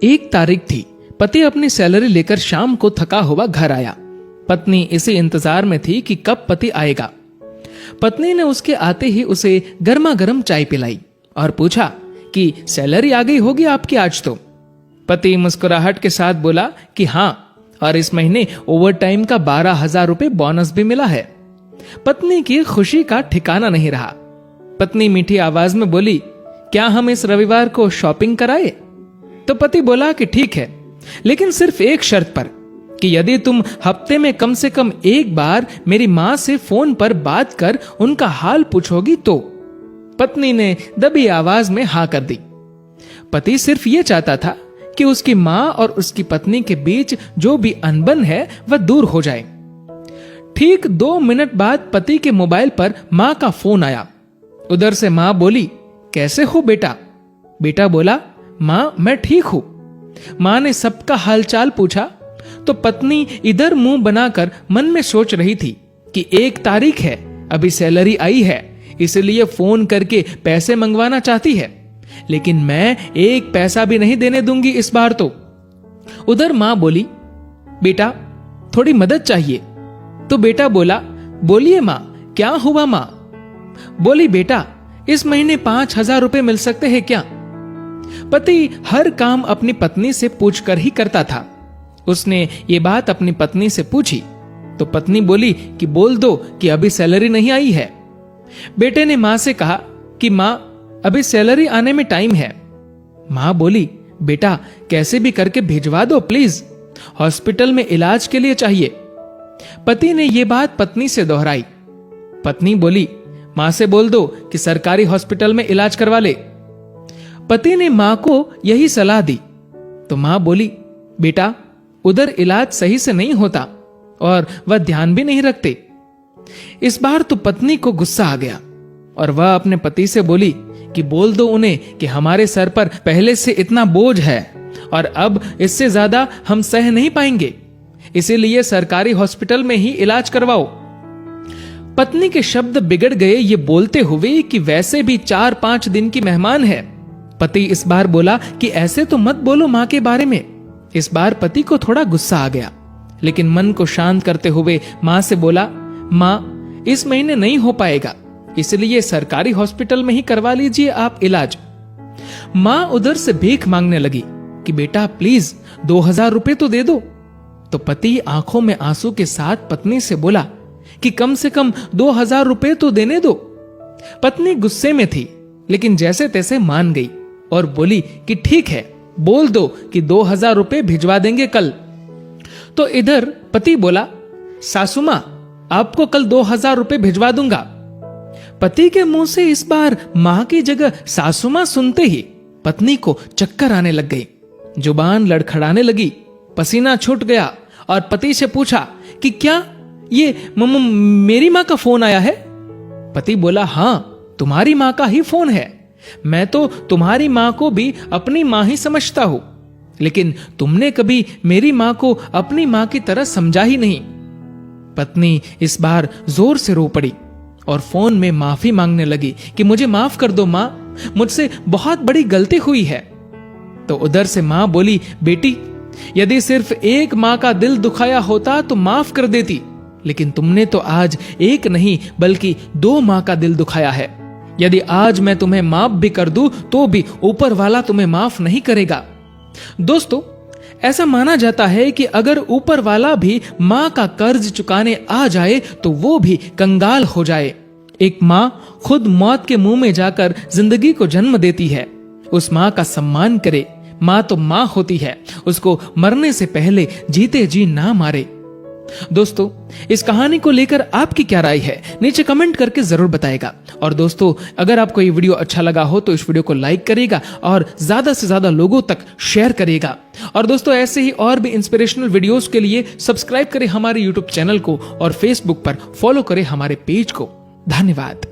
एक तारीख थी। पति अपनी सैलरी लेकर शाम को थका हुआ घर आया। पत्नी इसी इंतजार में थी कि कब पति आएगा। पत्नी ने उसके आते ही उसे गर्मा गर्म चाय पिलाई और पूछा कि सैलरी आ गई होगी आपकी आज तो। पति मुस्कुराहट के साथ बोला कि हाँ, और इस महीने ओवर टाइम का 12,000 रुपए बोनस भी मिला है। पत्नी की खुशी का ठिकाना नहीं रहा। पत्नी मीठी आवाज में बोली, क्या हम इस रविवार को शॉपिंग कराए? तो पति बोला कि ठीक है, लेकिन सिर्फ एक शर्त पर, कि यदि तुम हफ्ते में कम से कम एक बार मेरी मां से फोन पर बात कर उनका हाल पूछोगी तो। पत्नी ने दबी आवाज में हाँ कर दी। पति सिर्फ ये चाहता था कि उसकी मां और उसकी पत्नी के बीच जो भी अनबन है वह दूर हो जाए। ठीक 2 मिनट बाद पति के मोबाइल पर मां का फोन आया। उधर से मां बोली, कैसे हो बेटा? बेटा बोला, मां मैं ठीक हूं। मां ने सबका हालचाल पूछा तो पत्नी इधर मुंह बनाकर मन में सोच रही थी कि 1 तारीख है, अभी सैलरी आई है, इसलिए फोन करके पैसे मंगवाना चाहती है, लेकिन मैं 1 पैसा भी नहीं देने दूंगी इस बार तो। उधर मां बोली, बेटा थोड़ी मदद चाहिए। तो बेटा बोला, बोलिए मां, क्या हुआ मां? बोली, बेटा इस महीने 5,000 रुपए मिल सकते हैं क्या? पति हर काम अपनी पत्नी से पूछकर ही करता था। उसने ये बात अपनी पत्नी से पूछी तो पत्नी बोली कि बोल दो कि अभी सैलरी नहीं आई है। बेटे ने मां से कहा कि मां अभी सैलरी आने में टाइम है। मां बोली, बेटा कैसे भी करके भिजवा दो प्लीज, हॉस्पिटल में इलाज के लिए चाहिए। पति ने यह बात पत्नी से दोहराई। पत्नी बोली, मां से बोल दो कि सरकारी हॉस्पिटल में इलाज करवा ले। पति ने मां को यही सलाह दी तो मां बोली, बेटा उधर इलाज सही से नहीं होता और वह ध्यान भी नहीं रखते। इस बार तो पत्नी को गुस्सा आ गया और वह अपने पति से बोली कि बोल दो उन्हें कि हमारे सर पर पहले से इतना बोझ है और अब इससे ज्यादा हम सह नहीं पाएंगे, इसीलिए सरकारी हॉस्पिटल में ही इलाज करवाओ। पत्नी के शब्द बिगड़ गए ये बोलते हुए कि वैसे भी 4-5 दिन की मेहमान है। पति इस बार बोला कि ऐसे तो मत बोलो मां के बारे में। इस बार पति को थोड़ा गुस्सा आ गया, लेकिन मन को शांत करते हुए मां से बोला, मां इस महीने नहीं हो पाएगा, इसलिए सरकारी हॉस्पिटल में ही करवा लीजिए आप इलाज। मां उधर से भीख मांगने लगी कि बेटा प्लीज 2,000 रुपए तो दे दो। तो पति आंखों में आंसू के साथ पत्नी से बोला कि कम से कम 2,000 रुपए तो देने दो। पत्नी गुस्से में थी, लेकिन जैसे तैसे मान गई और बोली कि ठीक है, बोल दो कि 2,000 रुपए भिजवा देंगे कल। तो इधर पति बोला, सासू मां आपको कल 2,000 रुपए भिजवा दूंगा। पति के मुंह से इस बार मां की जगह सासू मां सुनते ही पत्नी को चक्कर आने लग गई, जुबान लड़खड़ाने लगी, पसीना छूट गया और पति से पूछा कि क्या ये मेरी मां का फोन आया है? पति बोला, हां तुम्हारी मां का ही फोन है। मैं तो तुम्हारी मां को भी अपनी मां ही समझता हूं, लेकिन तुमने कभी मेरी मां को अपनी मां की तरह समझा ही नहीं। पत्नी इस बार जोर से रो पड़ी और फोन में माफी मांगने लगी कि मुझे माफ कर दो मां, मुझसे बहुत बड़ी गलती हुई है। तो उधर से मां बोली, बेटी यदि सिर्फ एक मां का दिल दुखाया होता तो माफ कर देती, लेकिन तुमने तो आज एक नहीं बल्कि 2 मां का दिल दुखाया है। यदि आज मैं तुम्हें माफ भी कर दूं तो भी ऊपर वाला तुम्हें माफ नहीं करेगा। दोस्तों, ऐसा माना जाता है कि अगर ऊपर वाला भी मां का कर्ज चुकाने आ जाए तो वो भी कंगाल हो जाए। एक मां खुद मौत के मुंह में जाकर जिंदगी को जन्म देती है। उस मां का सम्मान करे। मां तो मां होती है, उसको मरने से पहले जीते जी ना मारे। दोस्तों, इस कहानी को लेकर आपकी क्या राय है नीचे कमेंट करके जरूर बताएगा। और दोस्तों, अगर आपको ये वीडियो अच्छा लगा हो तो इस वीडियो को लाइक करेगा और ज्यादा से ज्यादा लोगों तक शेयर करेगा। और दोस्तों, ऐसे ही और भी इंस्पिरेशनल वीडियोस के लिए सब्सक्राइब करें हमारे यूट्यूब चैनल को और फेसबुक पर फॉलो करें हमारे पेज को। धन्यवाद।